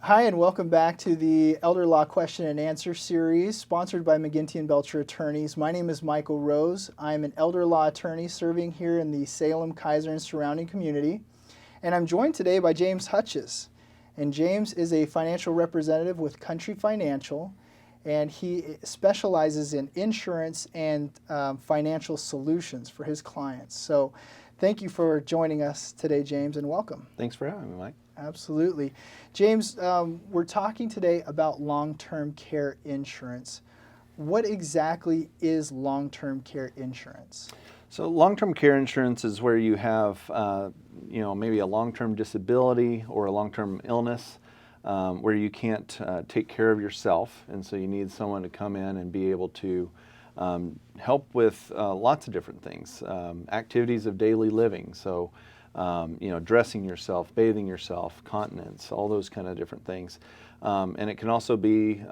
Hi, and welcome back to the Elder Law Question and Answer series, sponsored by McGinty and Belcher Attorneys. My name is Michael Rose. I'm an elder law attorney serving here in the Salem, Keizer, and surrounding community. And I'm joined today by James Hutches. And James is a financial representative with Country Financial, and he specializes in insurance and financial solutions for his clients. So thank you for joining us today, James, and welcome. Thanks for having me, Mike. Absolutely. James, we're talking today about long-term care insurance. What exactly is long-term care insurance? So long-term care insurance is where you have, maybe a long-term disability or a long-term illness where you can't take care of yourself, and so you need someone to come in and be able to help with lots of different things, activities of daily living. So dressing yourself, bathing yourself, continence, all those kind of different things. And it can also be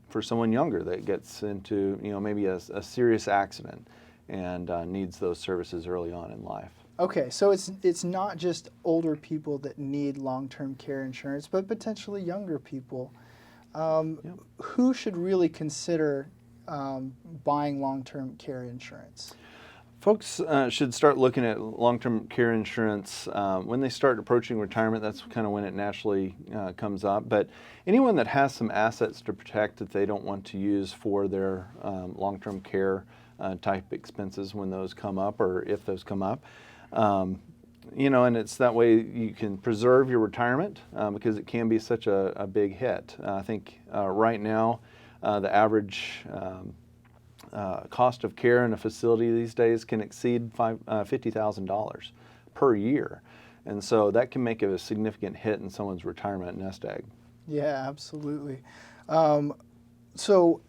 for someone younger that gets into, maybe a serious accident and needs those services early on in life. Okay, so it's not just older people that need long-term care insurance, but potentially younger people. Yep. Who should really consider buying long-term care insurance? Folks should start looking at long-term care insurance when they start approaching retirement. That's kind of when it naturally comes up. But anyone that has some assets to protect that they don't want to use for their long-term care type expenses when those come up, or if those come up, and it's that way you can preserve your retirement because it can be such a big hit. I think right now the average cost of care in a facility these days can exceed $50,000 per year. And so that can make it a significant hit in someone's retirement nest egg. Yeah, absolutely. So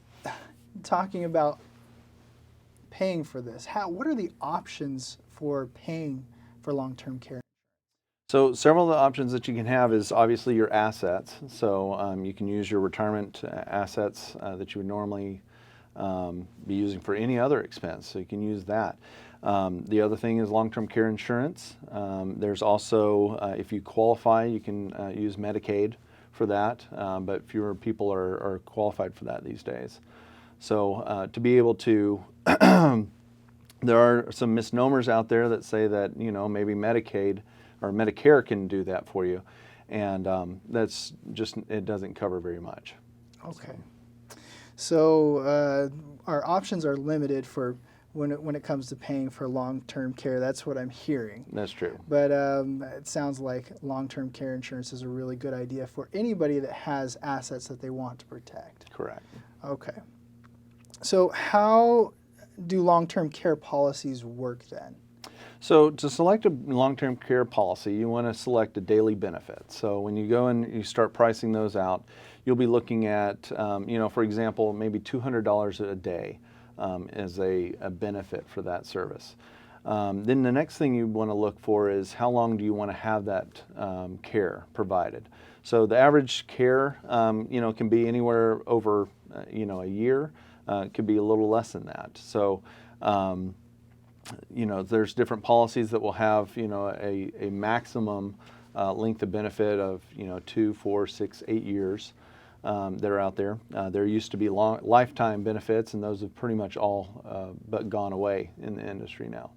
talking about paying for this, what are the options for paying for long-term care? So several of the options that you can have is obviously your assets. So you can use your retirement assets that you would normally be using for any other expense, so you can use that. The other thing is long-term care insurance. There's also, if you qualify, you can use Medicaid for that, but fewer people are qualified for that these days. So to be able to, there are some misnomers out there that say that, maybe Medicaid or Medicare can do that for you, and that's just, it doesn't cover very much. Okay. So our options are limited for when it comes to paying for long-term care. That's what I'm hearing. That's true. But it sounds like long-term care insurance is a really good idea for anybody that has assets that they want to protect. Correct. Okay. So how do long-term care policies work then? So to select a long-term care policy, you want to select a daily benefit. So when you go and you start pricing those out, you'll be looking at, for example, maybe $200 a day as a benefit for that service. Then the next thing you want to look for is how long do you want to have that care provided. So the average care, can be anywhere over, a year. It could be a little less than that. So there's different policies that will have, a maximum length of benefit of, 2, 4, 6, 8 years that are out there. There used to be lifetime benefits, and those have pretty much all but gone away in the industry now.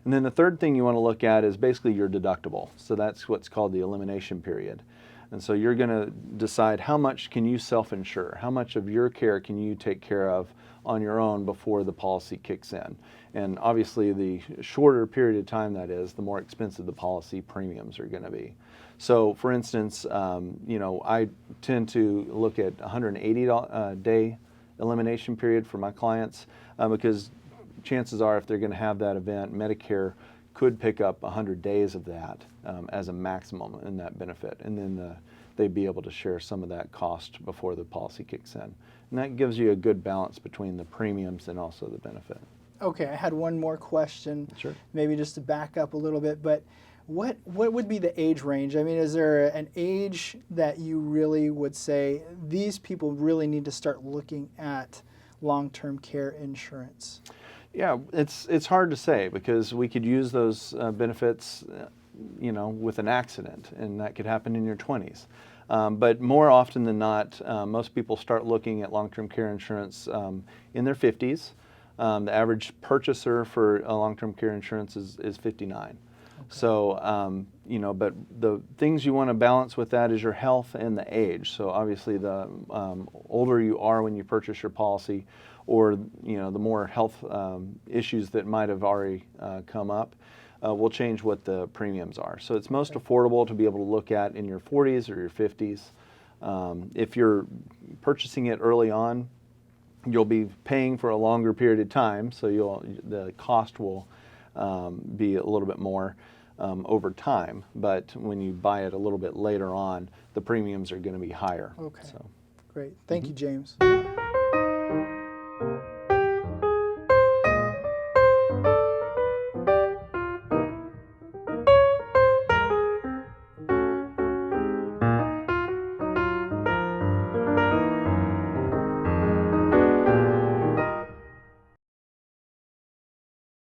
And then the third thing you want to look at is basically your deductible. So that's what's called the elimination period. And so you're going to decide how much can you self-insure, how much of your care can you take care of on your own before the policy kicks in. And obviously the shorter period of time that is, the more expensive the policy premiums are going to be. So for instance, I tend to look at 180-day elimination period for my clients because chances are if they're going to have that event, Medicare could pick up 100 days of that as a maximum in that benefit, and then they'd be able to share some of that cost before the policy kicks in. And that gives you a good balance between the premiums and also the benefit. Okay, I had one more question. Sure. Maybe just to back up a little bit, but what would be the age range? I mean, is there an age that you really would say these people really need to start looking at long-term care insurance? Yeah, it's hard to say because we could use those benefits, with an accident, and that could happen in your 20s. But more often than not, most people start looking at long-term care insurance in their 50s. The average purchaser for long-term care insurance is 59. So, you know, but the things you want to balance with that is your health and the age. So obviously the older you are when you purchase your policy, or, you know, the more health issues that might have already come up, will change what the premiums are. So it's most affordable to be able to look at in your 40s or your 50s. If you're purchasing it early on, you'll be paying for a longer period of time, so the cost will be a little bit more over time. But when you buy it a little bit later on, the premiums are going to be higher. Okay. So. Great. Thank you, James.